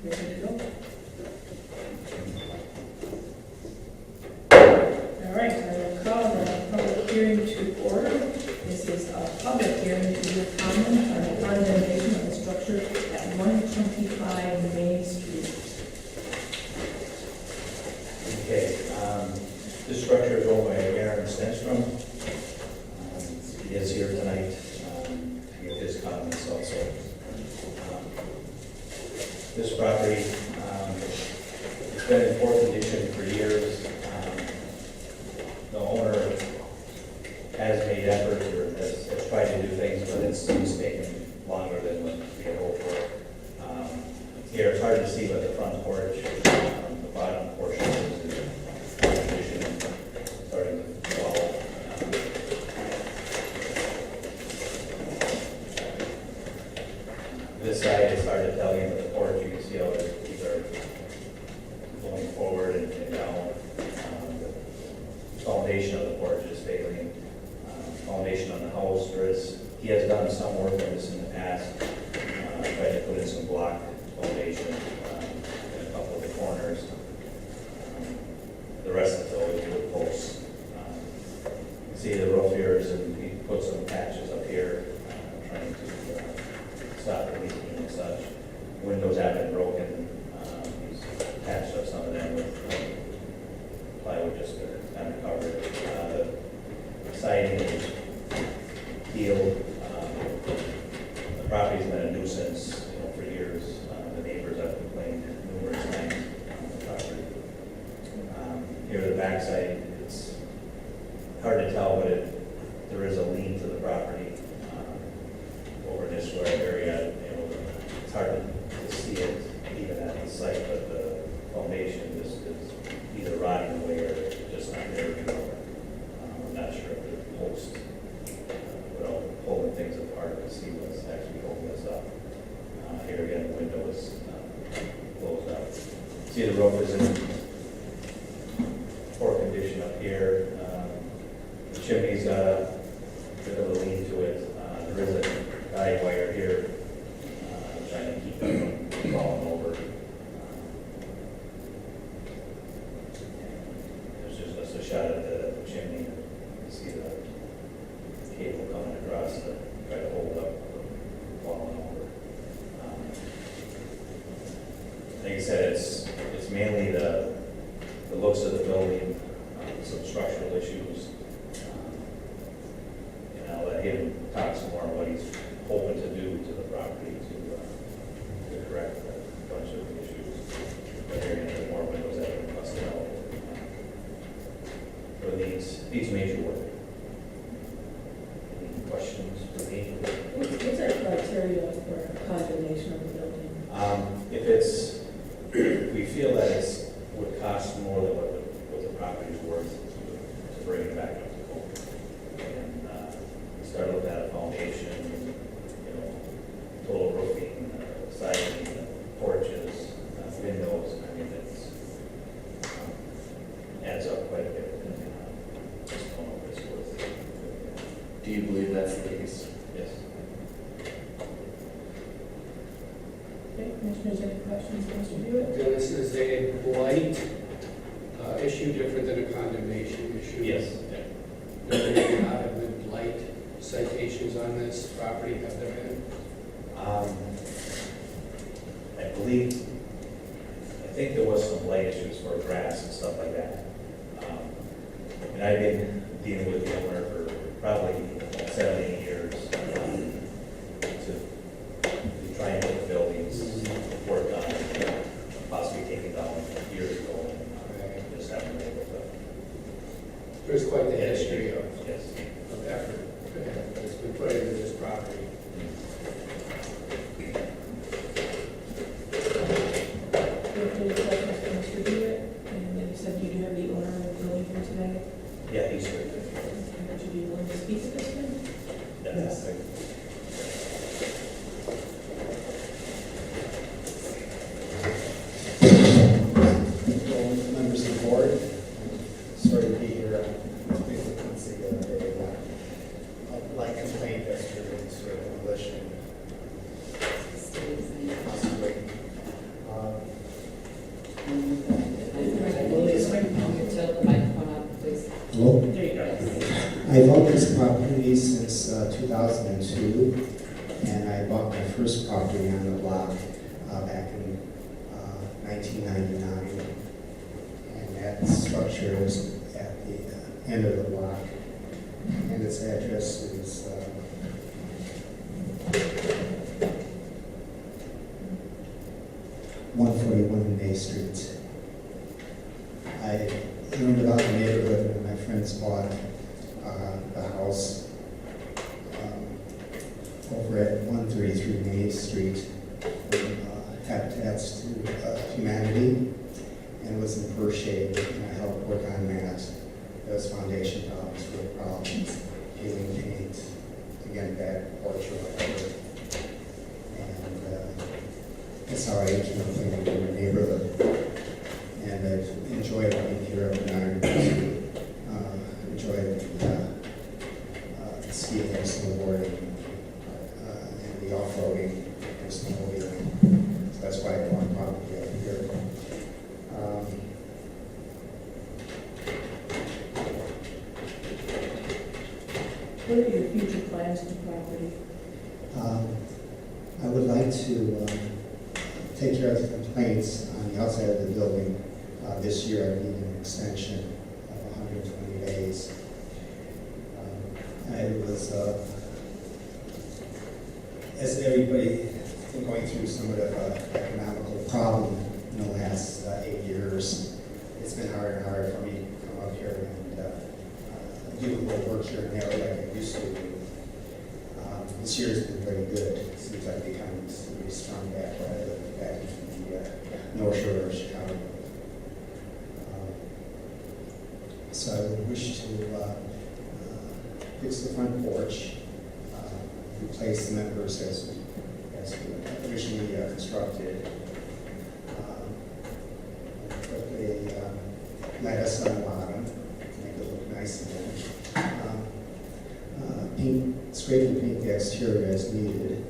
Ready to go? All right, I will call the public hearing to order. This is a public hearing to give comment on the condemnation of the structure at 125 Main Street. Okay, this structure is owned by Aaron Stenstrom. He is here tonight to give his comments also. This property, it's been in poor condition for years. The owner has made efforts or has tried to do things, but it's taken longer than what we had hoped for. Here, it's hard to see, but the front porch, the bottom portion is in poor condition, starting to fall. This side, it's hard to tell you, but the porch, you can see how these are going forward and down. The foundation of the porch is failing. Foundation on the house, he has done some work on this in the past. Tried to put in some block foundation in a couple of the corners. The rest of it though is wood posts. You can see the roof here is, and he put some patches up here, trying to stop the leaking and such. Windows have been broken. He's patched up some of them with plywood just to kind of cover it. The siding is healed. The property's been a nuisance, for years. The neighbors have complained numerous times on the property. Here, the backside, it's hard to tell, but there is a lean to the property over this square area. It's hard to see it even at the site, but the foundation just is either rotting away or just not there anymore. I'm not sure if the post, without pulling things apart to see what's actually holding us up. Here again, the window is closed up. See, the roof is in poor condition up here. The chimney's got a bit of a lean to it. There is a guide wire here trying to keep it from falling over. There's just a shot at the chimney. You see the cable coming across to try to hold up falling over. Like I said, it's mainly the looks of the building, some structural issues. And I'll let him talk some more on what he's hoping to do to the property to correct a bunch of issues. But there are going to be more windows that are busted out. But needs major work. Any questions for me? What's our criteria for condemnation of the building? If we feel that it would cost more than what the property is worth to bring it back up to code. And start looking at a foundation, total roofing, siding, porches, windows. I mean, it's adds up quite a bit. Just don't know what it's worth. Do you believe that's the case? Yes. Okay, commissioners, any questions, Mr. Hewitt? This is a blight issue different than a condemnation issue. Yes. There may not have been blight citations on this property, have there been? I think there was some light issues for grass and stuff like that. And I've been dealing with the owner for probably 7, 8 years to try and get the buildings work on, possibly taken down years ago. And just haven't been able to. There's quite the history of Yes. effort that's been put into this property. Any questions for Mr. Hewitt? And then you said you do have the owner of the building here today? Yeah, he's here. Would you be willing to speak to this one? Yes. Members of the board, sorry to be here. I've owned this property since 2002, and I bought my first property on the block back in 1999. And that structure is at the end of the block, and its address is 141 May Street. I learned about the neighborhood when my friends bought the house over at 133 Main Street, Habitats to Humanity, and it was in poor shape, and I helped work on that. There was foundation problems, roof problems, peeling paint, again, bad porch or whatever. And that's how I became acquainted with the neighborhood. And I've enjoyed being here up in Iron. Enjoyed skiing and snowboarding and the off-roading and snowmobiling. So that's why I bought property up here. What are your future plans for the property? I would like to take care of the complaints on the outside of the building. This year I need an extension of 120 days. I was, as everybody been going through somewhat of an economical problem in the last 8 years, it's been harder and harder for me to come up here and do a little work here and there like I used to do. This year has been very good. It seems like the economy's really strong back rather than back in the North Shore of Chicago. So I would wish to fix the front porch, replace the members as originally constructed, put a lattice on the bottom to make it look nice again. Scrape and paint the exterior as needed,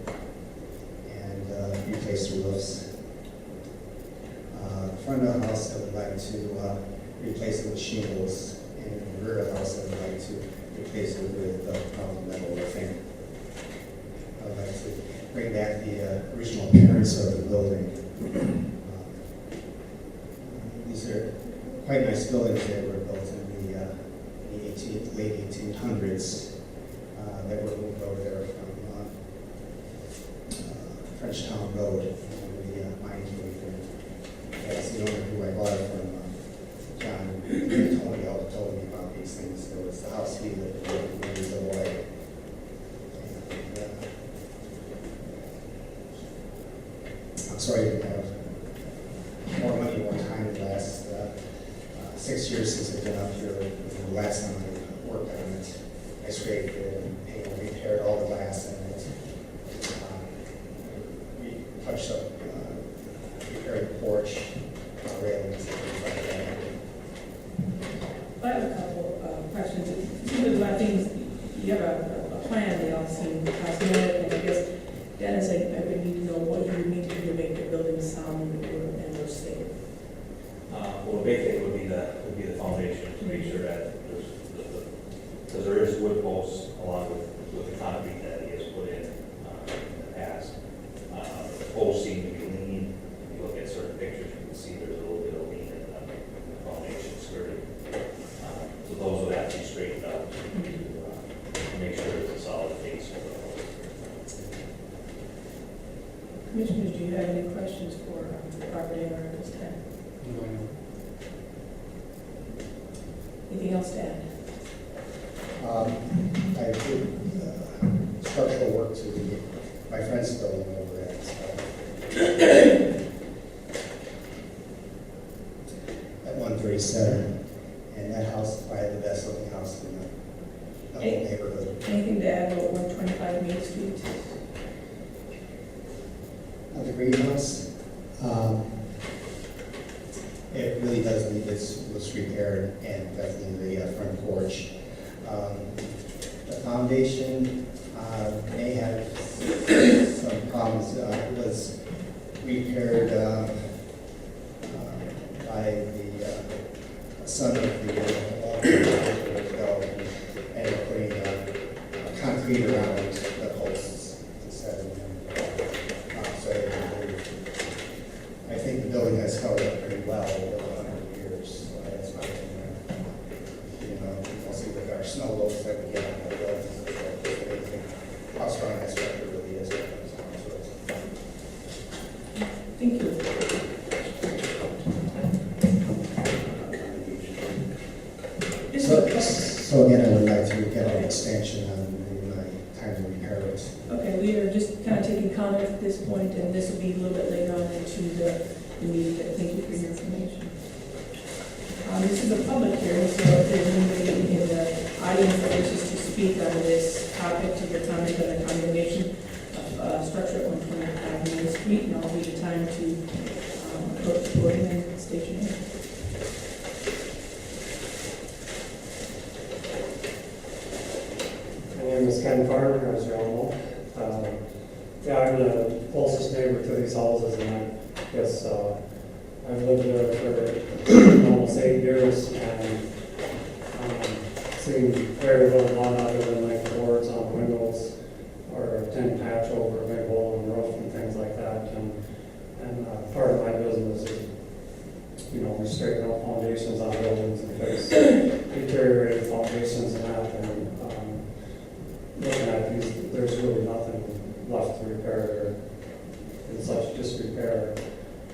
and replace the roofs. The front of the house, I would like to replace it with shingles, and in the rear of the house, I would like to replace it with metal roofing. I would like to bring back the original appearance of the building. These are quite nice buildings that were built in the late 1800s. That were moved over there from Frenchtown Road, and the mine cave. And that's the owner who I bought it from, John Antonio, told me about these things. There was the house he lived in when he was a boy. And, I'm sorry I didn't have more money, more time in the last 6 years since I've been up here. The last time I worked on it, I scraped it and repaired all the glass in it. We touched up, repaired the porch, railings, and things like that. I have a couple questions. It seems there's a lot of things, you have a plan, they all seem cosmetic, and I guess, Dennis, I would need to know what you need to do to make the building sound or safe. Well, the big thing would be the foundation, to make sure that because there is wood posts along with the concrete that he has put in the past. The posts seem to be lean. If you look at certain pictures, you can see there's a little bit of lean in the foundation skirting. So those would have to be straightened out to make sure it's a solid base for the whole. Commissioners, do you have any questions for the property owner at this time? No. Anything else to add? I did structural work to my friend's building over at 137, and that house is probably the best looking house in the whole neighborhood. Anything to add about 125 Main Street? The greenhouse, it really does need its repaired, and definitely the front porch. The foundation may have some problems. It was repaired by the son of the owner years ago, and ended up putting the building has held up pretty well over 100 years, so that's why, you know, mostly with our snow loads that we get on the buildings, so it's amazing how strong that structure really is. Thank you. This is- So again, I would like to get an extension on my time to repair it. Okay, we are just kind of taking comments at this point, and this will be a little bit later on into the meeting, but thank you for your information. This is a public hearing, so if there's anybody in the audience that wishes to speak on this topic, to your comment on the condemnation of structure at 125 Main Street, and I'll give you time to approach the podium and state your name. My name is Ken Farner, as you all know. Yeah, I'm the closest neighbor to these houses, and I guess I've lived there for almost 8 years, and seen very little done other than like boards on windows or a tin patch over a big hole in the roof and things like that. And part of my business is, you know, we straighten out foundations on buildings and fix deteriorated foundations and that. And looking at these, there's really nothing left to repair here. In such disrepair,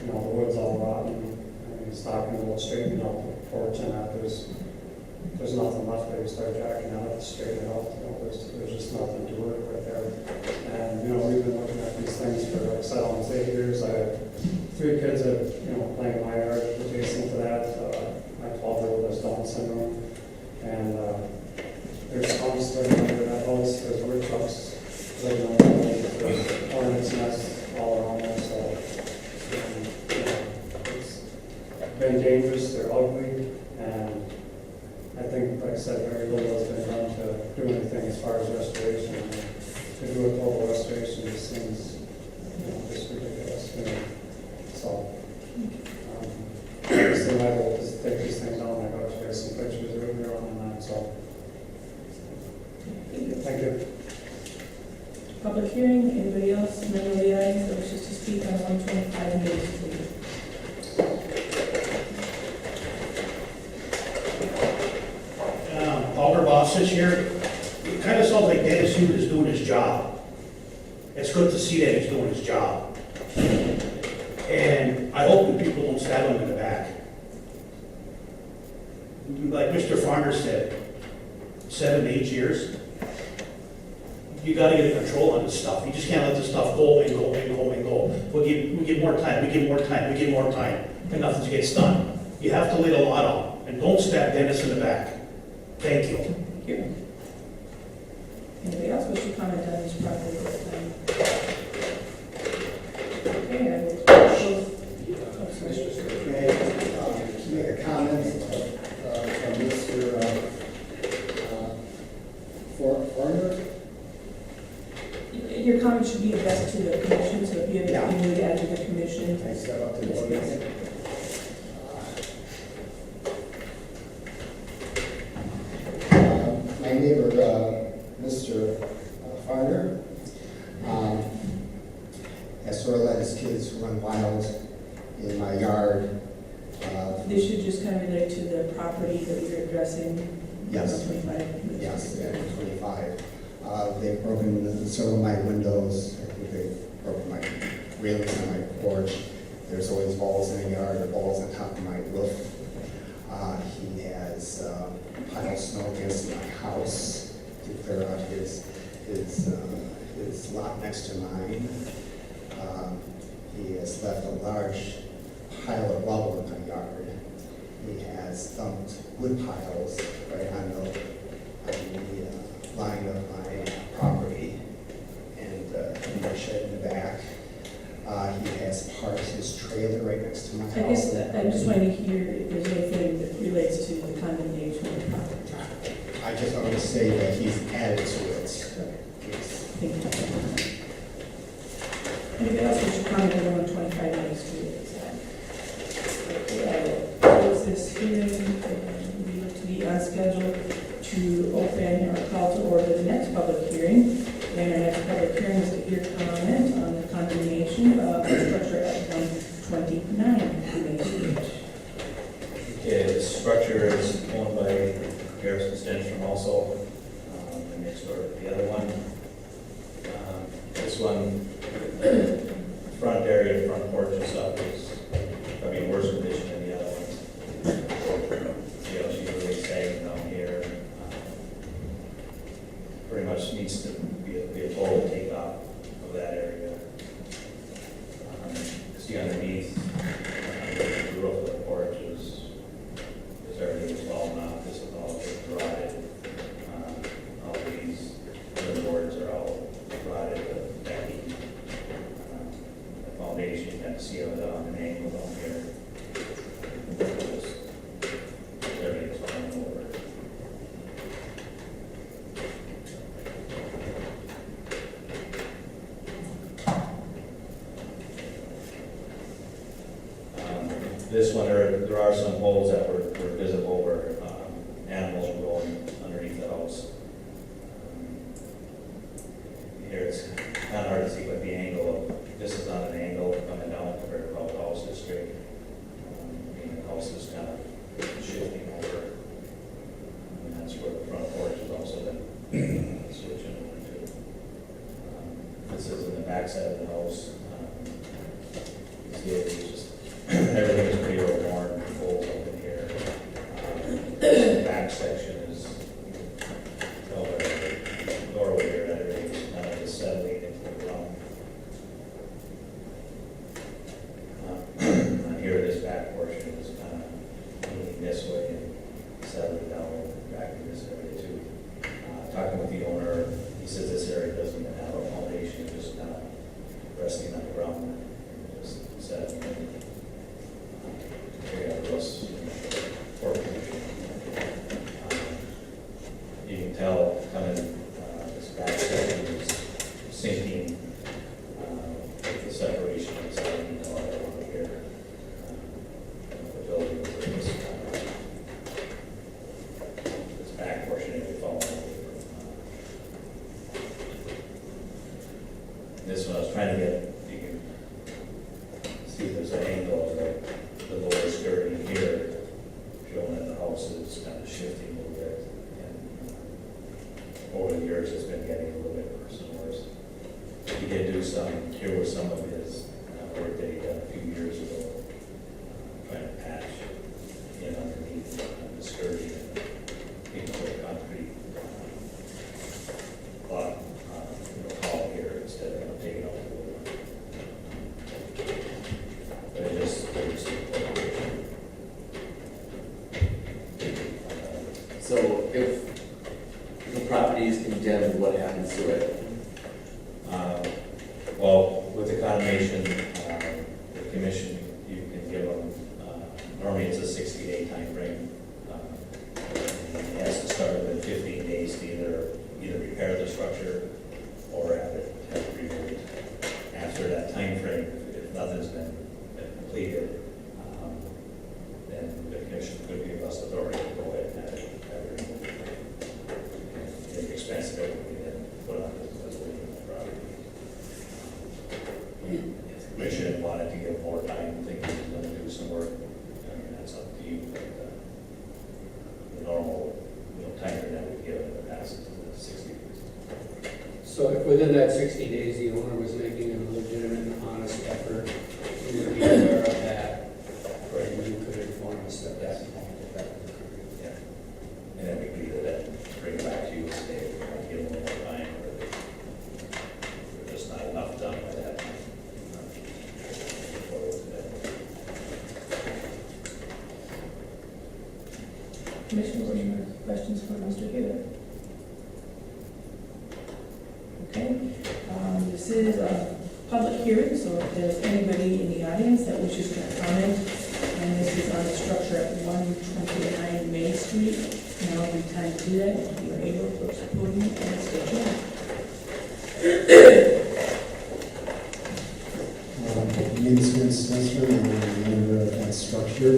you know, the wood's all rotten. And he's talking about straightening out the porch and that. There's nothing left there. You start jacking out to straighten it out. You know, there's just nothing to work with there. And you know, we've been looking at these things for like 7-8 years. I have 3 kids that, you know, play in my yard adjacent to that. My 12-year-old has Down syndrome, and there's pumps living under that house. There's wood trucks living on the house. There's hornets' nests all around there. So you know, it's been dangerous. They're ugly, and I think, like I said, very little has been done to do anything as far as restoration. And to do a total restoration just seems, you know, just ridiculous to me. So, so my goal is to take these things down. I got you guys some pictures earlier on that. So, thank you. Public hearing, anybody else, member of the audience that wishes to speak on 125 Main Street? Alder Boss sits here, it kind of sounds like Dennis Hughes is doing his job. It's good to see that he's doing his job. And I hope that people don't stab him in the back. Like Mr. Farner said, 7 to 8 years. You gotta get a control on this stuff. You just can't let this stuff go and go and go and go. We give more time, we give more time, we give more time, and nothing gets done. You have to lay the lot out, and don't stab Dennis in the back. Thank you. Thank you. Anybody else wish to comment on this property this time? Okay, I will close. Okay, to make a comment from Mr. Farner. Your comment should be addressed to the commission, so if you have Yeah. anything you would add to the commission. I step up to the podium. My neighbor, Mr. Farner, has sort of let his kids run wild in my yard. This should just kind of relate to the property that you're addressing. Yes. 125. Yes, at 25. They've broken several of my windows. I think they've broken my railings on my porch. There's always balls in the yard, or balls on top of my roof. He has piled snow against my house to clear out his lot next to mine. He has left a large pile of rubble in my yard. He has dumped wood piles right on the line of my property, and in the shed in the back. He has parked his trailer right next to my house. I guess I'm just wanting to hear if there's anything that relates to the condemnation of the property. I just want to say that he's added to it. Yes. Thank you. Anybody else wish to comment on 125 Main Street at this time? Okay, I will close this hearing, and we look to be on schedule to open or call to order the next public hearing. And our next public hearing is to hear comment on the condemnation of the structure at 129 Main Street. Okay, the structure is owned by Garrison Stenstrom also, and next door to the other one. This one, front area, front porch and stuff is probably in worse condition than the other one. You know, she's really sagging down here. Pretty much needs to be a total takeoff of that area. See underneath, the roof of the porch is everything is all not, this is all just rotted. All these other boards are all rotted, the decking, the foundation, you can see it on an angle down here. Just everything's falling over. This one, there are some holes that were visible where animals were going underneath the house. Here it's kind of hard to see what the angle of, this is on an angle coming down compared to how the house is straight. The house is kind of shifting over. And that's where the front porch has also been switching over to. This is in the back side of the house. You see it's just everything is pretty well worn, holes up in here. The back section is over the doorway here, that everything is kind of just settling into the ground. And here, this back portion is kind of moving this way and settling down back in this area too. Talking with the owner, he says this area doesn't even have a foundation, it's just kind of resting on the ground and just settling in. You can tell coming, this back section is sinking, with the separation of the side, you know, I don't want to hear, the building is this back portion of it falling over. This one I was trying to get, you can see there's an angle of the lower skirting here, showing that the house is kind of shifting a little bit. And over the years, it's been getting a little bit worse and worse. He did do some, here was some of his work that he done a few years ago, trying to patch in underneath the skirting and people put concrete block, column here instead of taking off the wood. But it just, So if the property is condemned, what happens to it? Well, with the condemnation, the commission, you can give them, normally it's a 60-day time frame. It has to start within 15 days to either repair the structure or have it removed. After that time frame, if nothing's been completed, then the commission could give us authority to go ahead and have it removed. If expensive, it would be then put on as a lien on the property. If the commission wanted to give more time, thinking he's going to do some work, I mean, that's up to you. But the normal, time frame that we've given in the past is 60 days. So if within that 60 days, the owner was making a legitimate and honest effort, you would be aware of that, right, and you could inform us at that point if that was occurring. Yeah. And then we could either then bring it back to you and say, we want to give them more time, or there's just not enough done by that time. Commissioners, any more questions for Mr. Hill? Okay, this is a public hearing, so if there's anybody in the audience that wishes to comment, and this is on the structure at 129 Main Street, now would be time to do that, if you are able to approach the podium and state your name. My name is Vince Spencer, and I'm the owner of that structure.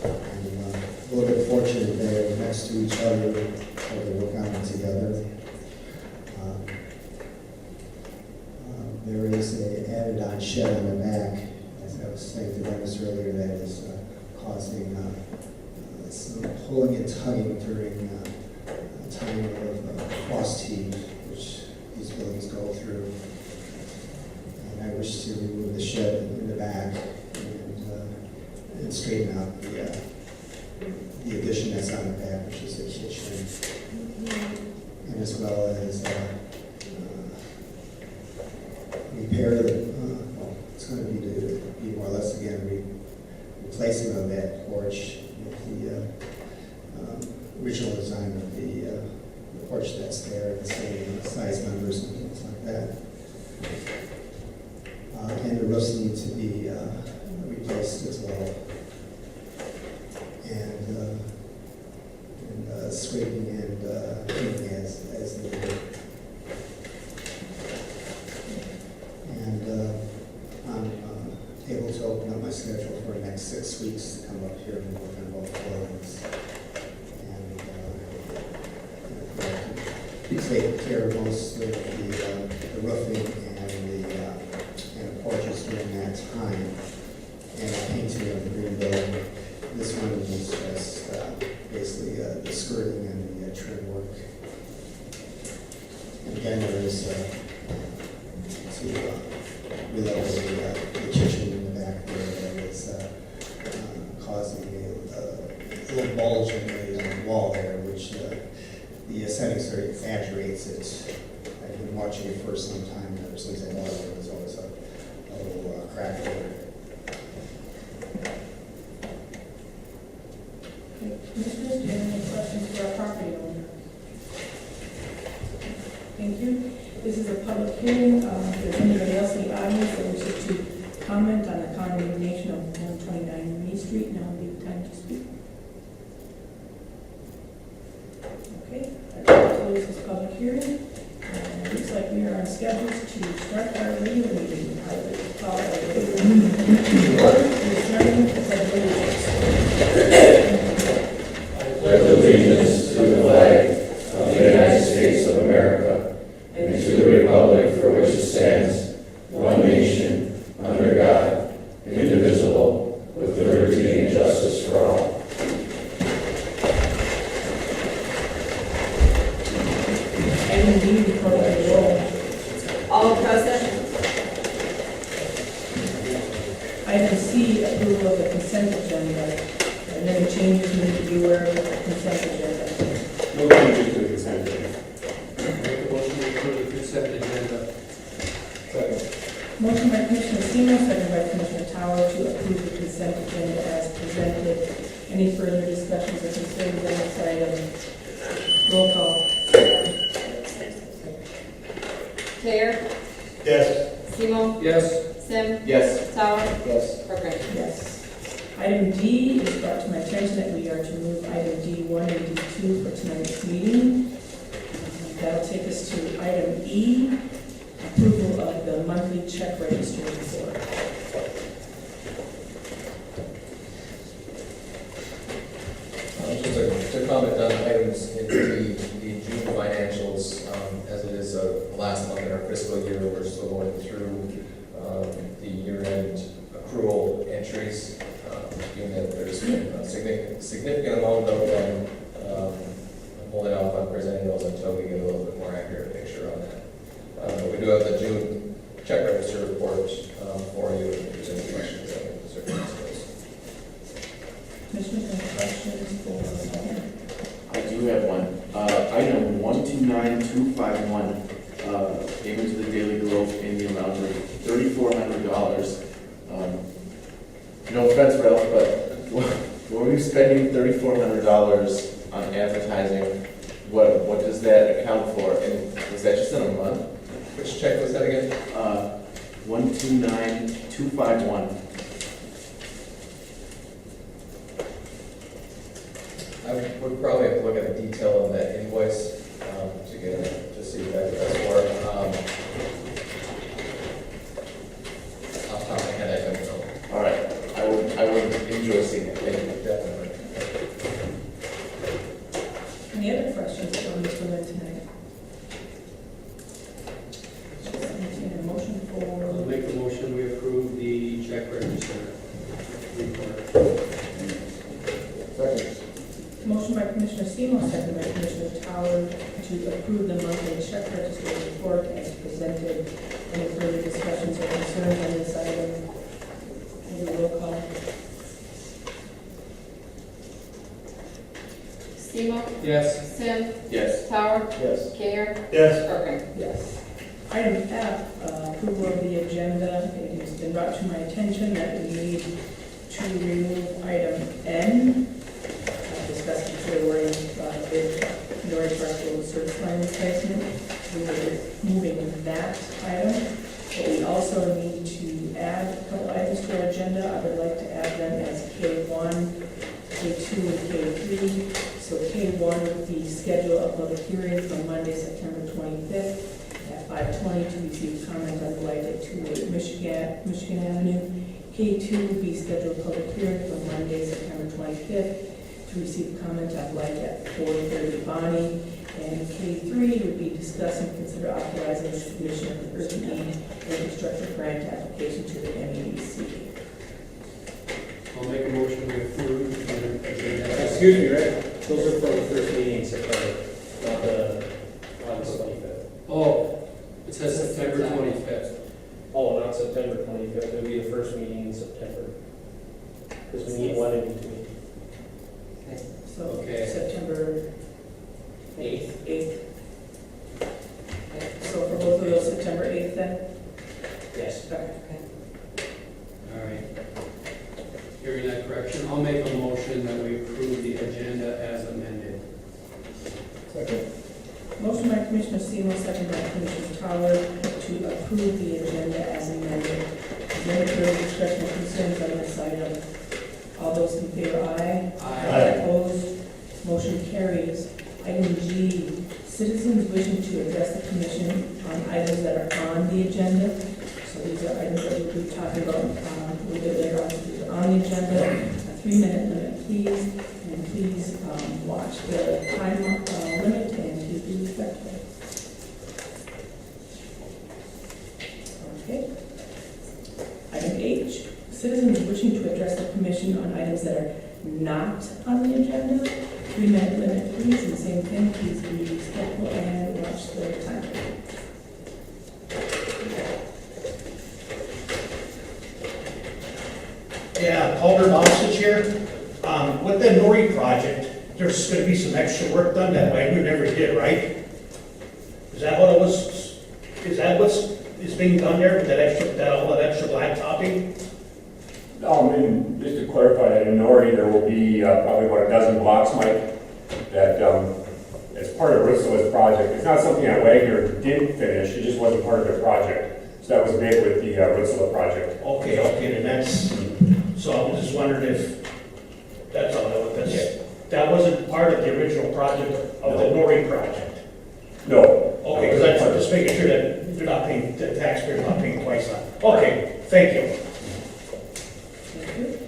I'm a little bit fortunate they're next to each other, so they work on it together. There is a added-on shed on the back that's got was saying to Dennis earlier, that is causing some pulling and tugging during a time of frost heave, which these buildings go through. And I wish to remove the shed in the back and straighten out the addition that's on the back, which is the kitchen, and as well as repair the, well, it's going to be more or less again replacement of that porch with the original design of the porch that's there, the same size numbers and things like that. And the roofs need to be replaced as well. And scraping and painting as needed. And I'm able to open up my schedule for the next 6 weeks to come up here and work on both buildings. And take care of most of the roofing and the porches during that time. And painting of the green building. This one is just basically the skirting and the trim work. And again, there is to relevel the kitchen in the back there that is causing a little bulge in the wall there, which the aesthetic sort of exaggerates it. I've been watching it for some time ever since I bought it. There's always a little crack there. Commissioners, do you have any questions for our property owner? Thank you. This is a public hearing. If there's anybody else in the audience that wishes to comment on the condemnation of 129 Main Street, now would be the time to speak. Okay, I'd like to close this public hearing. It looks like we are on schedule to start our regular meeting. I will call our regular meeting to order. We are starting with the allegiance. Pledge allegiance to the flag of the United States of America and to the republic for which it stands, one nation, under God, indivisible, with liberty and justice for all. Item D, report of the roll. All present. Item C, approval of the consent agenda. Are there any changes we need to be aware of with the consent agenda? No changes to the consent agenda. Make a motion to approve the consent agenda. Second. Motion by Commissioner Seymour, second by Commissioner Tower to approve the consent agenda as presented. Any further discussions or concerns on this item? Roll call. Claire, Yes. Simo, Yes. Sim, Yes. Tower, Yes. Corcoran. Yes. Item D is brought to my attention that we are to move item D1 and D2 for tonight's meeting. That'll take us to item E, approval of the monthly check register report. Just to comment on items in the June financials, as it is the last month in our fiscal year, we're still going through the year-end accrual entries, given that there's been a significant amount of them. I'm holding off on presenting those until we get a little bit more accurate picture on that. But we do have the June check register report for you, if there's any questions on the certain those. Commissioners, any questions for Ian? I do have one. Item 129251, payment to the Daily Globe in the amount of $3,400. No offense, Ralph, but were we spending $3,400 on advertising? What does that account for? And was that just in a month? Which check was that again? 129251. I would probably have to look at the detail of that invoice to see exactly what that's for. Off the top of my head, I don't know. All right. I would enjoy seeing it. Thank you. Definitely. Any other questions for Mr. Lynn tonight? Entertain a motion I'll for, make a motion, we approve the check register. Second. Motion by Commissioner Seymour, second by Commissioner Tower to approve the monthly check register report as presented. Any further discussions or concerns on this item? Any roll call? Seymour, Yes. Sim, Yes. Tower, Yes. Care, Yes. Kirkland. Yes. Item F, approval of the agenda. It has been brought to my attention that we need to remove item N, discuss consider wording bid North Park Road service line replacement. We are moving that item, but we also need to add a couple items to our agenda. I would like to add them as K1, K2, and K3. So K1 would be schedule a public hearing for Monday, September 25th at 5:20 to receive comment on the light at 208 Michigan Avenue. K2 would be scheduled a public hearing for Monday, September 25th to receive comment on light at 430 Bonnie. And K3 would be discuss and consider authorizing the submission of the urgent need infrastructure grant application to the MEDC. I'll make a motion to approve the agenda. Excuse me, Rick, those are for the first meeting in September, not the August 25th. Oh, it says September 25th. Oh, not September 25th, it'll be the first meeting in September. Because we need one in between. So Okay. September 8th. So for both of those, September 8th then? Yes. Okay. All right. Hearing that correction, I'll make a motion that we approve the agenda as amended. Second. Motion by Commissioner Seymour, second by Commissioner Tower to approve the agenda as amended. Is there any further discussion or concerns on this item? All those in favor, aye. Aye. Opposed? Motion carries. Item G, citizens wishing to address the commission on items that are on the agenda. So these are items that we'll be talking about a little bit later on. These are on the agenda. A 3-minute limit, please. And please watch the time limit and please be respectful. Okay. Item H, citizens wishing to address the commission on items that are not on the agenda. 3-minute limit, please, and the same thing, please be respectful and watch the time. Yeah, Calder Bostic here. With the Nori project, there's gonna be some extra work done that Wagner never did, right? Is that what it was, is that what's, is being done there with that extra, all that extra blacktopping? And just to clarify that in Nori, there will be probably about a dozen blocks, Mike, that as part of Rissla's project. It's not something that Wagner did finish, it just wasn't part of their project. So that was big with the Rissla project. Okay, then that's, so I was just wondering if, that's all, that wasn't part of the original project of the Nori project? No. Okay, because I'm just making sure that they're not paying, the taxpayer's not paying twice on. Okay, thank you. Thank you.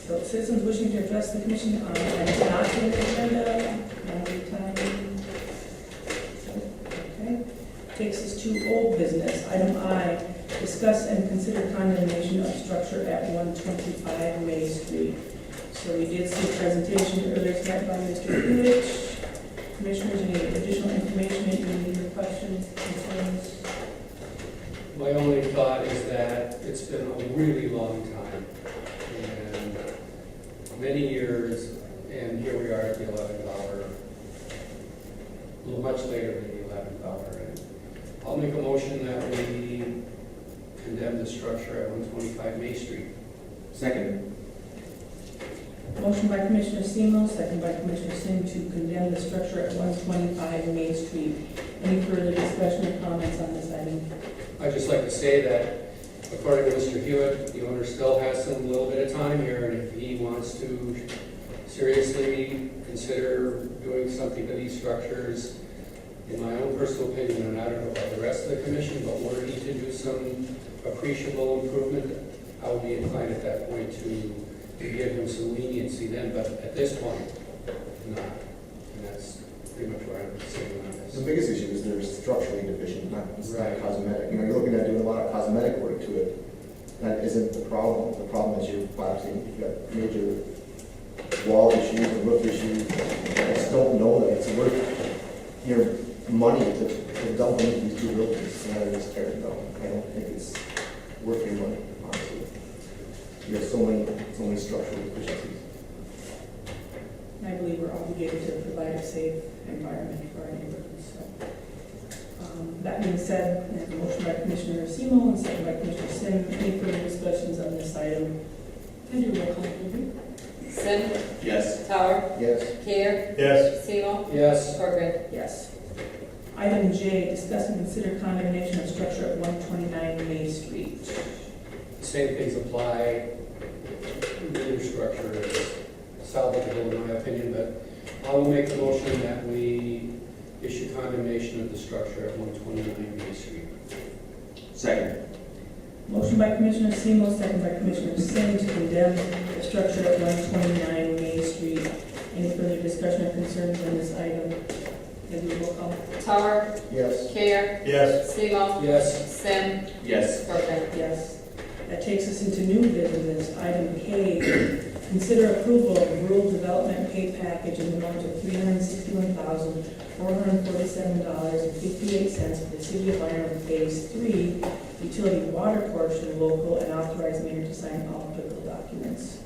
So citizens wishing to address the commission on items not on the agenda, now the time. Okay. Takes us to old business. Item I, discuss and consider condemnation of structure at 125 May Street. So we did see a presentation earlier tonight by Mr. Hewitt. Commissioners, any additional information, any questions, concerns? My only thought is that it's been a really long time, and many years, and here we are at the 11th hour, a little much later than the 11th hour. And I'll make a motion that we condemn the structure at 125 May Street. Second. Motion by Commissioner Seymour, second by Commissioner Sim to condemn the structure at 125 Main Street. Any further discussion or comments on this item? I'd just like to say that, according to Mr. Hewitt, the owner still has some little bit of time here, and if he wants to seriously consider doing something to these structures, in my own personal opinion, and I don't know about the rest of the commission, but were he to do some appreciable improvement, I would be inclined at that point to give him some leniency then, but at this point, not. And that's pretty much where I'm sitting on The this. biggest issue is they're structurally deficient, not, it's not Right. cosmetic. You know, you're looking at doing a lot of cosmetic work to it. that isn't the problem. The problem is you've got major wall issues and roof issues. I just don't know that it's worth your money to dump into these two buildings and just tear it down. I don't think it's worth your money, honestly. You have so many structural deficiencies. I believe we're obligated to provide a safe environment for our neighborhoods, so. That being said, I have a motion by Commissioner Semo and second by Commissioner Sim. Any further discussions on this item? And do roll call, please. Sim, Yes. Tower, Yes. Care, Yes. Semo, Yes. Corcoran. Yes. Item J, discuss and consider condemnation of structure at 129 May Street. Same things apply. The new structure is salvageable in my opinion, but I will make the motion that we issue condemnation of the structure at 129 Main Street. Second. Motion by Commissioner Semo, second by Commissioner Sim to condemn the structure at 129 May Street. Any further discussion or concerns on this item? And we will call. Tower, Yes. Care, Yes. Semo, Yes. Sim, Yes. Corcoran. Yes. That takes us into new business. Item K, consider approval of rural development pay package in the amount of $361,447.58 for the City of Iron Phase 3 utility water portion local and authorize mayor to sign all applicable documents.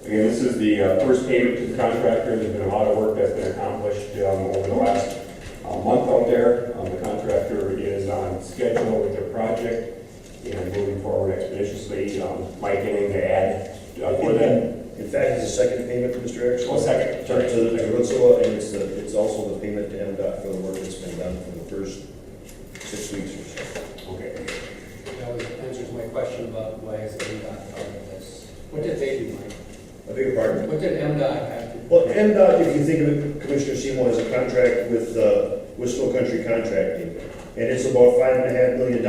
Again, this is the first payment to the contractor. There's been a lot of work that's been accomplished over the last month out there. The contractor is on schedule with their project and moving forward expeditiously. Mike, anything to add for that? In fact, it's a second payment to Mr. Erickson. Oh, second. To the Rutzela, and it's also the payment to MDOT for the work that's been done for the first 6 weeks or so. Okay. That answers my question about why is MDOT part of this? What did they do, Mike? I beg your pardon? What did MDOT have to do? Well, MDOT, if you think of it, Commissioner Seymour, has a contract with Snow Country Contracting, and it's about $5.5 million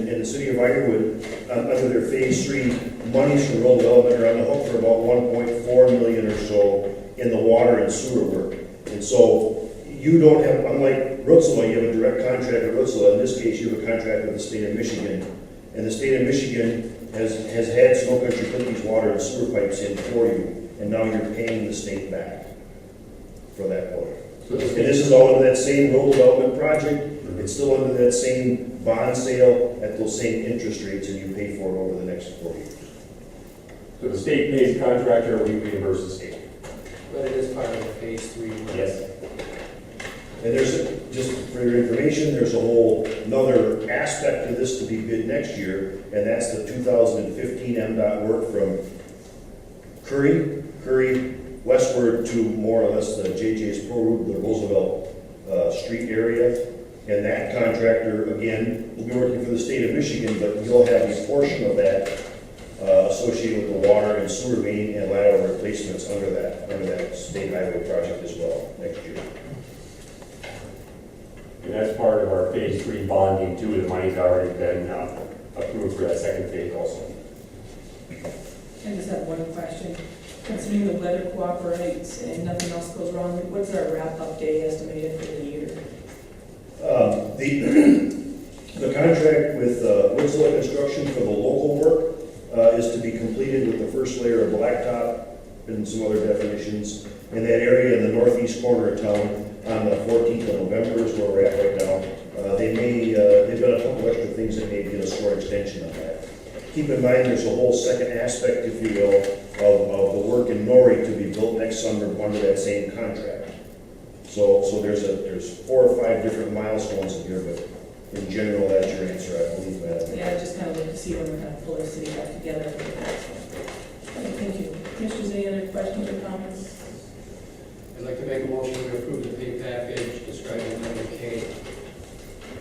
in the city of Ironwood, under their Phase 3 monies from rural development are on the hook for about $1.4 million or so in the water and sewer work. And so you don't have, unlike Rutzela, you have a direct contract with Rutzela. In this case, you have a contract with the state of Michigan. And the state of Michigan has had Snow Country put these water and sewer pipes in for you, and now you're paying the state back for that water. And this is all under that same rural development project. It's still under that same bond sale at those same interest rates, and you pay for it over the next 4 years. So the state pays the contractor, we reimburse the state. But it is part of the Phase 3. Yes. And there's, just for your information, there's a whole another aspect to this to be bid next year, and that's the 2015 MDOT work from Curry westward to more or less the JJ's Pro Route, the Roosevelt Street area. And that contractor, again, will be working for the state of Michigan, but you'll have a portion of that associated with the water and sewer main and lateral replacements under that state highway project as well next year. And that's part of our Phase 3 bonding too. The money's already been approved for that second phase also. I just have one question. Considering the weather cooperates and nothing else goes wrong, what's our wrap-up day estimated for the year? The contract with Woodslow Construction for the local work is to be completed with the first layer of blacktop and some other definitions in that area in the northeast corner of town on the 14th of November is where we're at right now. They've done a couple extra things that may be a short extension of that. Keep in mind, there's a whole second aspect, if you will, of the work in Norrie to be built next summer under that same contract. So there's 4 or 5 different milestones in here, but in general, that's your answer, I believe, Madam. Yeah, I just kind of look to see when we're going to pull our city back together. Thank you. Commissioners, any other questions or comments? I'd like to make a motion to approve the pay package described in item K.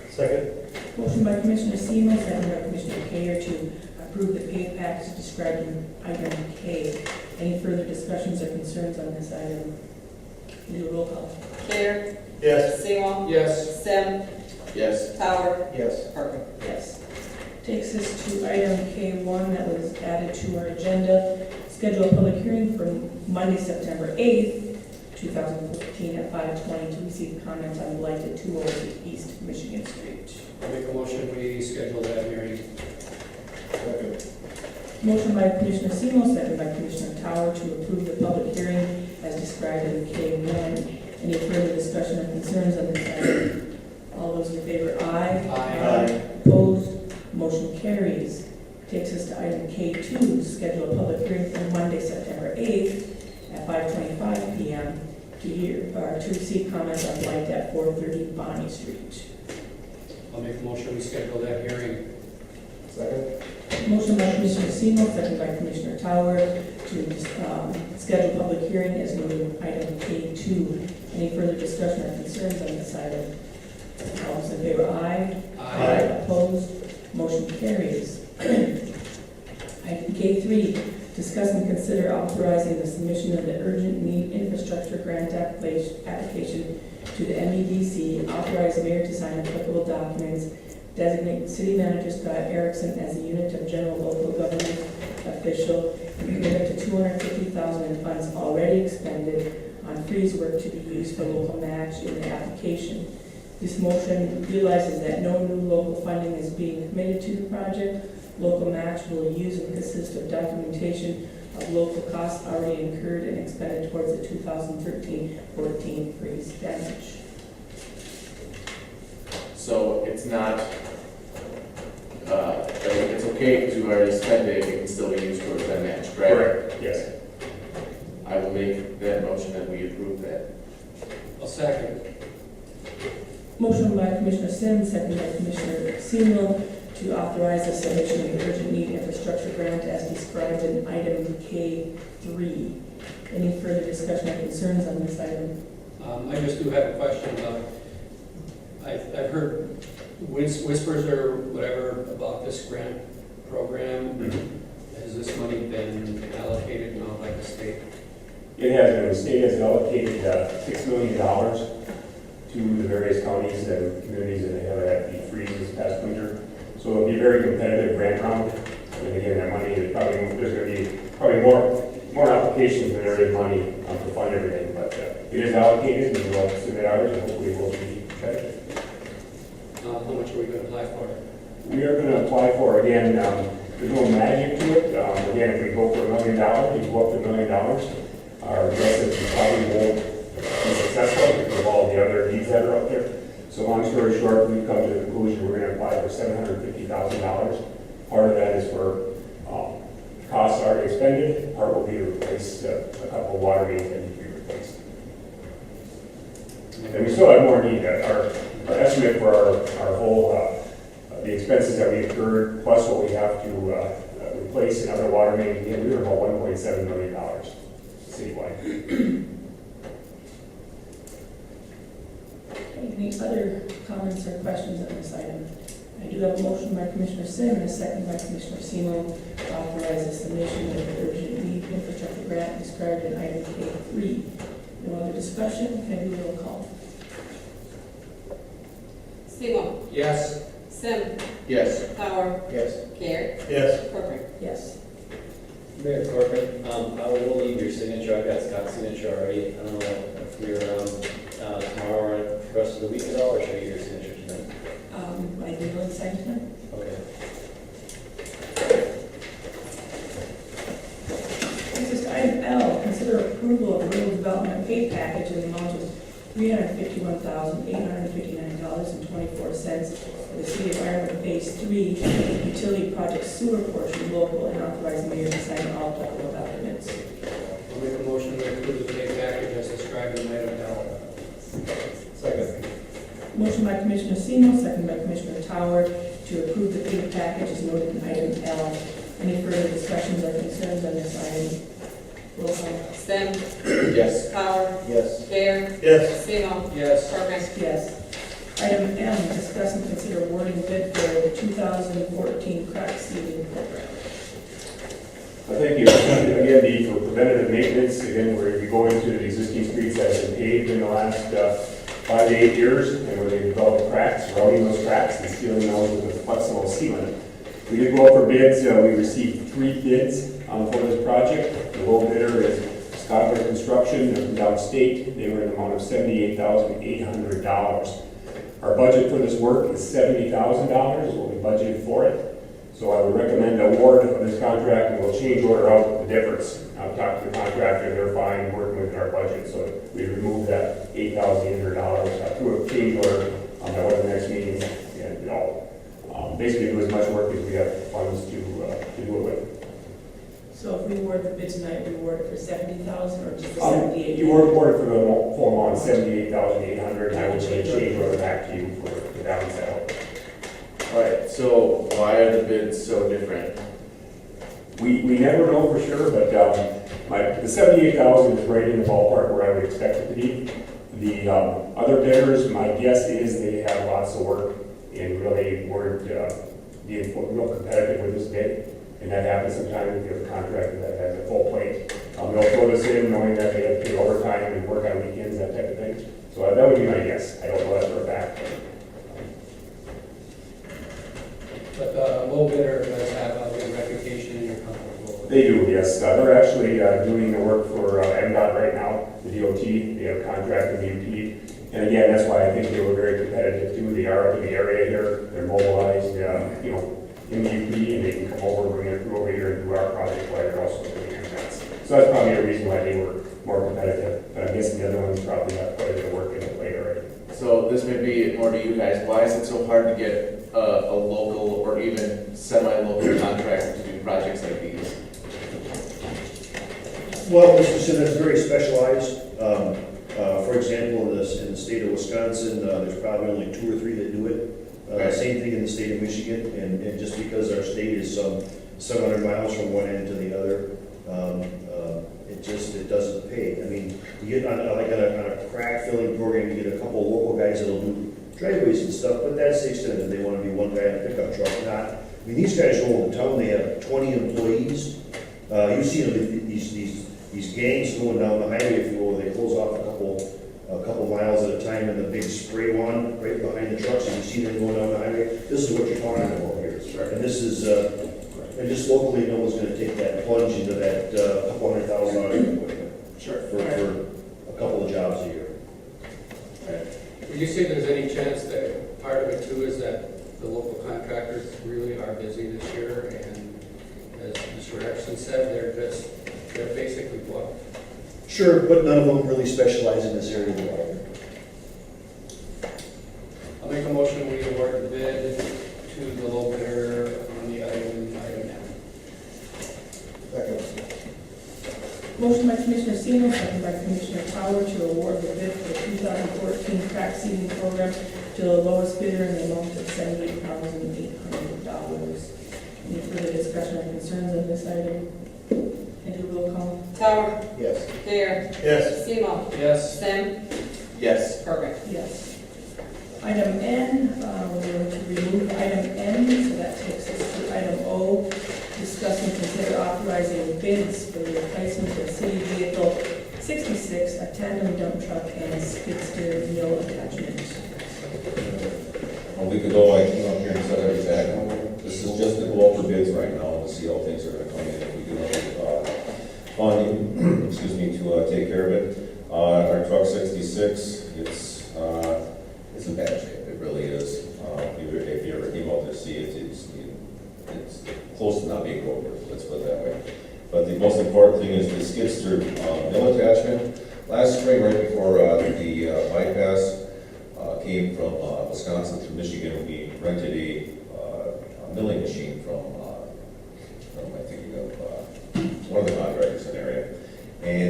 Second. Motion by Commissioner Semo, second by Commissioner Kayer to approve the pay package described in item K. Any further discussions or concerns on this item? Do a roll call. Care, Yes. Semo, Yes. Sim, Yes. Tower, Yes. Corcoran. Yes. Takes us to item K1 that was added to our agenda. Schedule a public hearing for Monday, September 8th, 2014 at 5:20 to receive comments on blighted 208 East Michigan Street. I make a motion we schedule that hearing. Second. Motion by Commissioner Semo, second by Commissioner Tower to approve the public hearing as described in K1. Any further discussion or concerns on this item? All those in favor, aye. Aye. Opposed? Motion carries. Takes us to item K2, schedule a public hearing for Monday, September 8th at 5:25 p.m. to receive comments on light at 430 Bonnie Street. I'll make a motion, we schedule that hearing. Second. Motion by Commissioner Semo, second by Commissioner Tower to schedule public hearing as noted in item K2. Any further discussion or concerns on this item? All those in favor, aye. Opposed? Motion carries. Item K3, discuss and consider authorizing the submission of the urgent need infrastructure grant application to the MEDC, authorize the mayor to sign applicable documents, designate city manager Scott Erickson as the unit of general local government official, and commit up to $250,000 in funds already expended on freeze work to be used for local match in the application. This motion realizes that no new local funding is being committed to the project. Local match will use and consist of documentation of local costs already incurred and expended towards the 2013-14 freeze damage. So it's not, it's okay because we've already spent it, it can still be used towards that match, correct? Correct, yes. I will make that motion that we approve that. I'll second. Motion by Commissioner Sims, second by Commissioner Semo to authorize the submission of the urgent need infrastructure grant as described in item K3. Any further discussion or concerns on this item? I just do have a question. I've heard whispers or whatever about this grant program. Has this money been allocated now by the state? It has been, the state has allocated $6 million to the various counties and communities that have had the freeze this past winter. So it'll be a very competitive grant round. And again, that money is probably, there's going to be probably more applications than there is money to fund everything. But it is allocated, and we'll submit ours, and hopefully we'll be credited. How much are we going to apply for? We are going to apply for, again, there's no magic to it. Again, if we go for $1 million, we go up to $1 million. Our guess is we probably won't be successful because of all the other needs that are out there. So long story short, we've come to the conclusion we're going to apply for $750,000. Part of that is for costs already expended. Part will be to replace a couple of water mains that need to be replaced. And we still have more need. Our estimate for our whole, the expenses that we incurred, plus what we have to replace in other water mains, we were about $1.7 million citywide. Any other comments or questions on this item? I do have a motion by Commissioner Sim and a second by Commissioner Semo to authorize the submission of the urgent need infrastructure grant described in item K3. No other discussion? Can I do a roll call? Semo. Yes. Sim. Yes. Tower. Yes. Gare. Yes. Corcoran. Yes. Mayor Corcoran, I will need your signature. I've got Scott's signature already. I don't know if you're around tomorrow or the rest of the week at all, or should I get your signature tonight? I did really sign tonight. Okay. This is item L, consider approval of rural development pay package in the amount of $351,859.24 for the City of Ireland Phase 3 Utility Project Sewer Portion Local, and authorize the mayor to sign all applicable documents. I'll make a motion to approve the pay package as described in item L. Second. Motion by Commissioner Semo, second by Commissioner Tower to approve the pay package as noted in item L. Any further discussions or concerns on this item? Roll call. Sim. Yes. Tower. Yes. Gare. Yes. Semo. Yes. Corcoran. Yes. Item M, discuss and consider awarding bid for the 2014 crack seeding program. Thank you. Again, for preventative maintenance, again, where we go into the existing streets that have been paved in the last 5 to 8 years, and where they develop cracks, routing those cracks and sealing those with a flexible sealant. We did go out for bids. We received 3 bids for this project. The low bidder is Scott Construction from downstate. They were in the amount of $78,800. Our budget for this work is $70,000 is what we budgeted for it. So I would recommend award of this contract, and we'll change order out the difference. I've talked to the contractor, they're fine working within our budget, so we remove that $8,800 through a change order. That was the next meeting, and, basically do as much work as we have funds to do it with. So if we award the bid tonight, we award it for 70,000 or just the 78? You were awarded for the full amount, 78,800, and I will change order back to you for the balance out. All right, so why are the bids so different? We never know for sure, but the 78,000 is right in the ballpark where I would expect it to be. The other bidders, my guess is they have lots of work and really weren't being real competitive with this bid. And that happens sometimes if you have a contractor that has a full plate. They'll throw this in knowing that they have to pay overtime and work on weekends, that type of thing. So that would be my guess. I don't know that for a fact. But the low bidder does have a good reputation and you're comfortable with it. They do, yes. They're actually doing the work for MDOT right now, the DOT. They have a contract with the UP. And again, that's why I think they were very competitive too. They are up in the area here. They're mobilized, in the UP, and they can come over, bring it over here and do our project while they're also doing MDOT's. So that's probably a reason why they were more competitive. But I'm guessing the other ones probably have quite a bit of work in the plate already. So this may be more to you guys. Why is it so hard to get a local or even semi-local contractor to do projects like these? Well, Mr. Sim, that's very specialized. For example, in the state of Wisconsin, there's probably only 2 or 3 that do it. Same thing in the state of Michigan, and just because our state is some 700 miles from one end to the other, it doesn't pay. I mean, you get on a crack filling program, you get a couple of local guys that'll do driveways and stuff, but that's the extent that they want to be one guy in a pickup truck. Not, I mean, these guys roll in town, they have 20 employees. You see them, these gangs going down the highway, if you will, they close off a couple miles at a time in the big spray one right behind the trucks, and you see them going down the highway. This is what you're talking about here. And this is, and just locally, no one's gonna take that plunge into that couple $100,000 equipment. Sure. For a couple of jobs a year. Would you say there's any chance that part of it too is that the local contractors really are busy this year, and as Mr. Erickson said, they're basically booked? Sure, but none of them really specialize in this area of the water. I'll make a motion, we award the bid to the low bidder on the item M. Motion by Commissioner Seymour, second by Commissioner Tower to award the bid for the 2014 crack seeding program to the lowest bidder in the amount of $78,800. Any further discussion or concerns on this item? And do roll call. Tower. Yes. Gale. Yes. Seymour. Yes. Sim. Yes. Corcoran. Yes. Item N, we're going to remove item N, so that takes us to item O. Discuss and consider authorizing bids for the replacement of city vehicle 66, a tandem dump truck and skid steer wheel attachment. A week ago, I came up here and said everything. This is just to go over bids right now and to see how things are going to come in. If we do have funding, excuse me, to take care of it. Our truck 66, it's in bad shape. It really is. If you ever came out to see it, it's close to not being over. Let's put it that way. But the most important thing is the skid steer mill attachment. Last spring, right before the bypass came from Wisconsin to Michigan, we rented a milling machine from I think one of the contractors in the area. And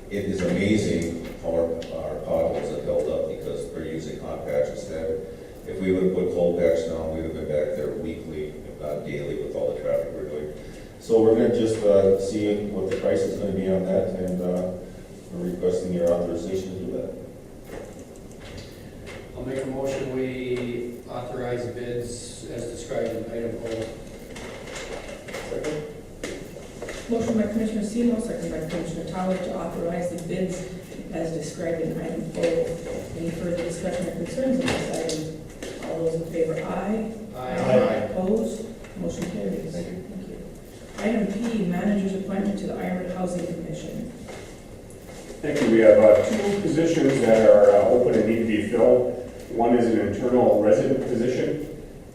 it is amazing how our potholes have held up because we're using hot patch instead. If we would have put cold patch down, we would have been back there weekly, if not daily, with all the traffic we're doing. So we're going to just see what the price is going to be on that, and we're requesting your authorization to do that. I'll make a motion, we authorize bids as described in item O. Second. Motion by Commissioner Seymour, second by Commissioner Tower to authorize the bids as described in item O. Any further discussion or concerns on this item? All those in favor, aye. Aye. Opposed? Motion carries. Thank you. Thank you. Item P, manager's appointment to the Ironwood Housing Commission. Thank you. We have 2 positions that are open and need to be filled. One is an internal resident position,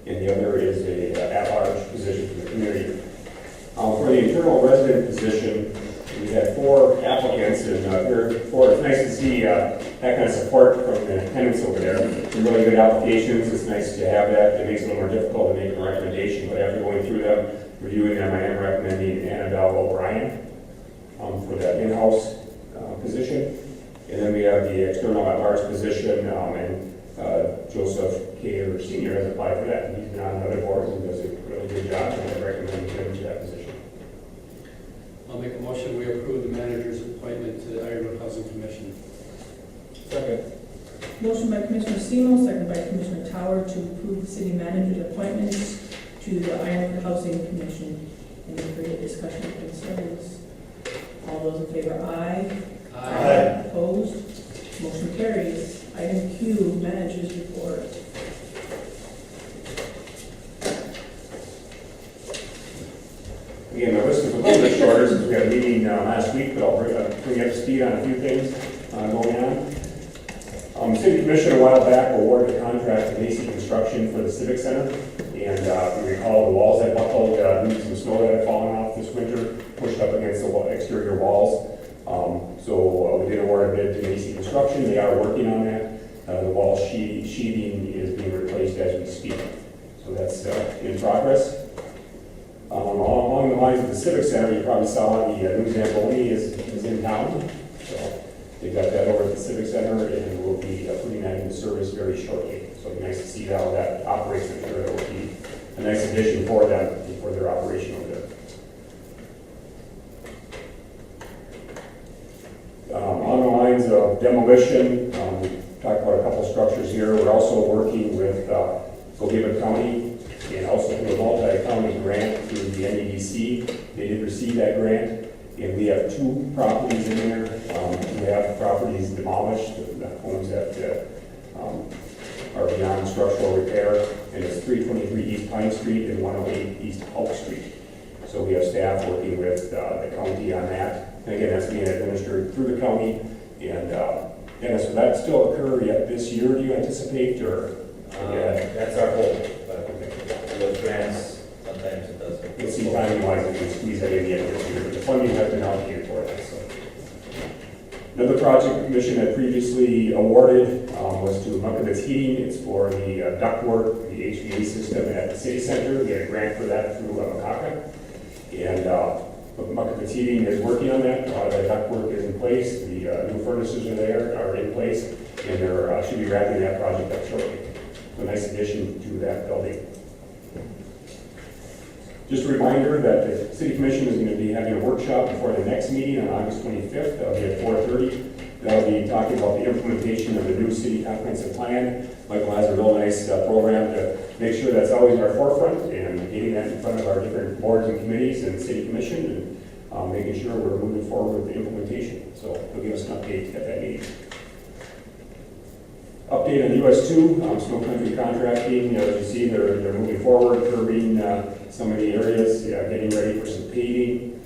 and the other is a at-large position for the community. For the internal resident position, we had 4 applicants, and it's nice to see that kind of support from the tenants over there. Some really good applications. It's nice to have that. It makes it a little more difficult to make a recommendation, but after going through them, reviewing them, I am recommending Annabelle O'Brien for that in-house position. And then we have the external at-large position, and Joseph Kayer Sr. has applied for that. He's been on other boards and does a really good job, and I recommend him to that position. I'll make a motion, we approve the manager's appointment to the Ironwood Housing Commission. Second. Motion by Commissioner Semo, second by Commissioner Tower to approve the city manager's appointments to the Ironwood Housing Commission. Any further discussion or concerns? All those in favor, aye. Aye. Opposed? Motion carries. Item Q, manager's report. Again, my list is a little bit shorter since we had a meeting last week, but I'll bring you up to speed on a few things going on. The City Commission a while back awarded a contract to Macy Construction for the Civic Center. And if you recall, the walls had buckled due to some snow that had fallen off this winter, pushed up against the exterior walls. So we did award a bid to Macy Construction. They are working on that. The wall sheathing is being replaced as we speak. So that's in progress. Along the lines of the Civic Center, you probably saw the new Zamboni is in town. So they got that over at the Civic Center, and we'll be putting that into service very shortly. So it'll be nice to see how that operates. I'm sure it will be a nice addition for them for their operation over there. On the lines of demolition, we talked about a couple structures here. We're also working with Gogebic County and also through a multi-county grant through the NEDC. They did receive that grant, and we have 2 properties in there. We have properties demolished, the homes that are beyond structural repair, and it's 323 East Pine Street and 108 East Oak Street. So we have staff working with the county on that. And again, that's being administered through the county. And Dennis, will that still occur yet this year, do you anticipate, or? That's our hope, but those grants, sometimes it doesn't. We'll see timing-wise if we squeeze that in yet this year, but the funding has been allocated for that, so. Another project the commission had previously awarded was to Muckovitz Heating. It's for the ductwork, the HVAC system at the city center. We had a grant for that through Makaka. And Muckovitz Heating is working on that. A lot of that ductwork is in place. The new furnaces are in place, and they're should be wrapping that project up shortly. So a nice addition to that building. Just a reminder that the City Commission is going to be having a workshop before the next meeting on August 25th. That'll be at 4:30. That'll be talking about the implementation of the new city comprehensive plan. Michael has a real nice program to make sure that's always our forefront and getting that in front of our different boards and committees and City Commission and making sure we're moving forward with the implementation. So he'll give us an update at that meeting. Update on US 2, Snow Country Contracting. As you see, they're moving forward, curbing some of the areas, getting ready for some paving.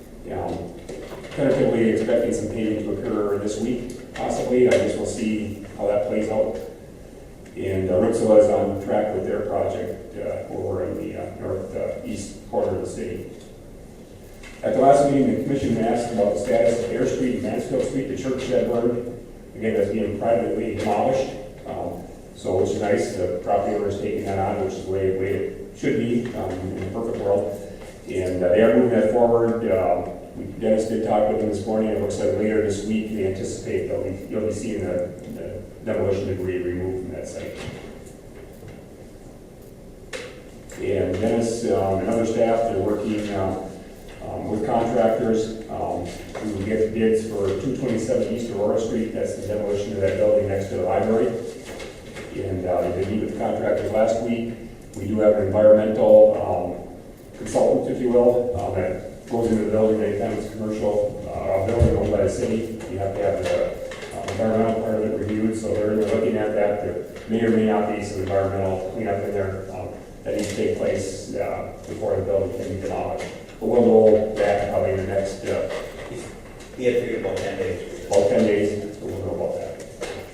Tentatively expecting some paving to occur this week, possibly. I guess we'll see how that plays out. And Ripsala is on track with their project over in the northeast corner of the city. At the last meeting, the commission asked about the status of Air Street and Mansfield Street, the church that burned. Again, that's being privately demolished. So which is nice, the property owner is taking that on, which is the way it should be in a perfect world. And they are moving that forward. Dennis did talk with them this morning. It looks like later this week they anticipate you'll be seeing the demolition debris removed from that site. And Dennis and other staff, they're working with contractors to get bids for 227 East Aurora Street. That's the demolition of that building next to the library. And they did meet with the contractors last week. We do have an environmental consultant, if you will, that goes into the building anytime it's a commercial building owned by the city. You have to have the environmental part of it reviewed, so they're looking at that. There may or may not be some environmental cleanup in there that needs to take place before the building can be demolished. But we'll know that probably in the next... He had figured about 10 days. About 10 days, so we'll know about that.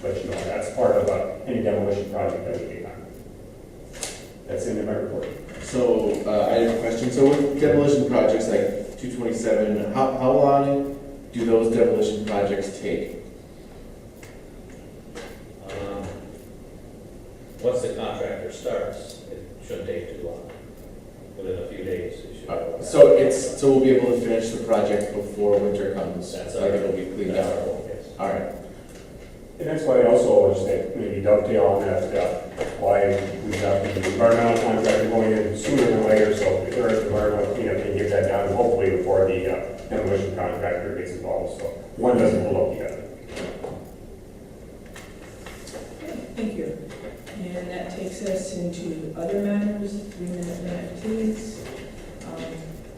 Let you know that's part of any demolition project that we take on. That's in my report. So, I have a question. So with demolition projects like 227, how long do those demolition projects take? Once the contractor starts, it shouldn't take too long. Within a few days, it should. So we'll be able to finish the project before winter comes? That's Like our, it'll be cleaned that's out? our goal, yes. All right. And that's why I also just think maybe dovetail on that, why we've got the environmental contractor going in sooner than later, so if there is environmental cleanup, can get that done hopefully before the demolition contractor gets involved, so one doesn't pull up the other. Thank you. And that takes us into other matters, 3-minute activities.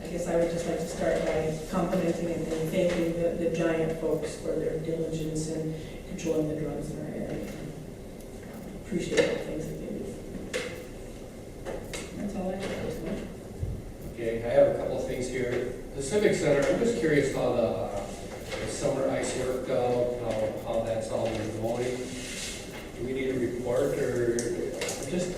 I guess I would just like to start by complimenting and thanking the Giant folks for their diligence in controlling the drugs in our area. Appreciate all the things that they do. That's all I have. Okay, I have a couple of things here. The Civic Center, I'm just curious how the summer ice worked out, how that's all been going. Do we need a report, or I just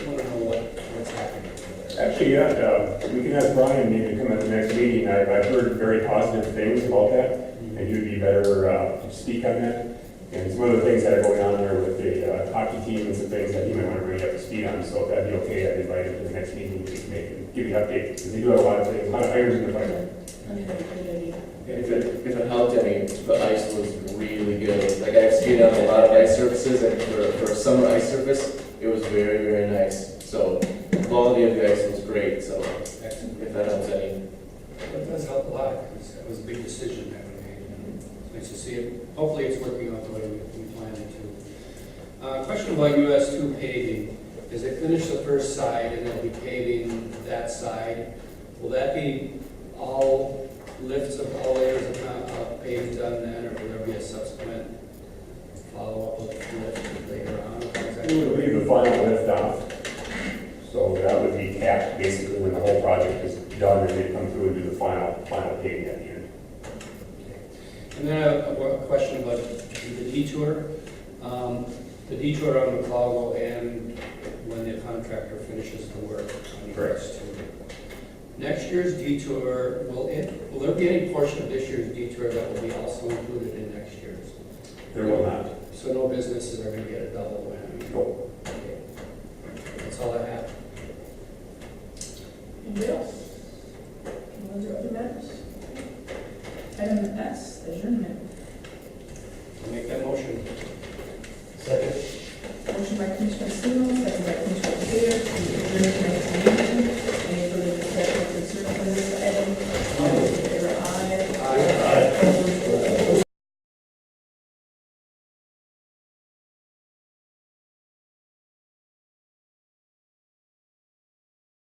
want to know what's happening there? Actually, yeah, we can ask Brian maybe to come at the next meeting. I've heard very positive things about that, and he would be better to speak on that. And some of the things that are going on there with the hockey team and some things that he might want to bring up to speed on. So if that'd be okay, I'd invite him to the next meeting to give you an update, because they do have a lot of things, a lot of irons in the fire. I think that's a good idea. If it helped any, the ice was really good. Like I've skated on a lot of ice surfaces, and for a summer ice surface, it was very, very nice. So the quality of the ice was great, so if that helps any. That does help a lot, because that was a big decision that we made. And it's nice to see it. Hopefully it's working out the way we planned it to. Question about US 2 paving. As they finish the first side and they'll be paving that side, will that be all lifts of all layers of paving done then, or will there be a subsequent follow-up with lift later on? We would leave the final lift off. So that would be capped basically when the whole project is done, and they come through and do the final paving at the end. And then a question about the detour. The detour on McClough and when the contractor finishes the work on US 2. Next year's detour, will there be any portion of this year's detour that will be also included in next year's? There will not. So no businesses are going to get a double whammy? Nope. Okay. That's all I have. Anybody else? Any other matters? Item S, adjournment. I'll make that motion. Motion by Commissioner Sino, second by Commissioner Taylor, to adjourn tonight's meeting.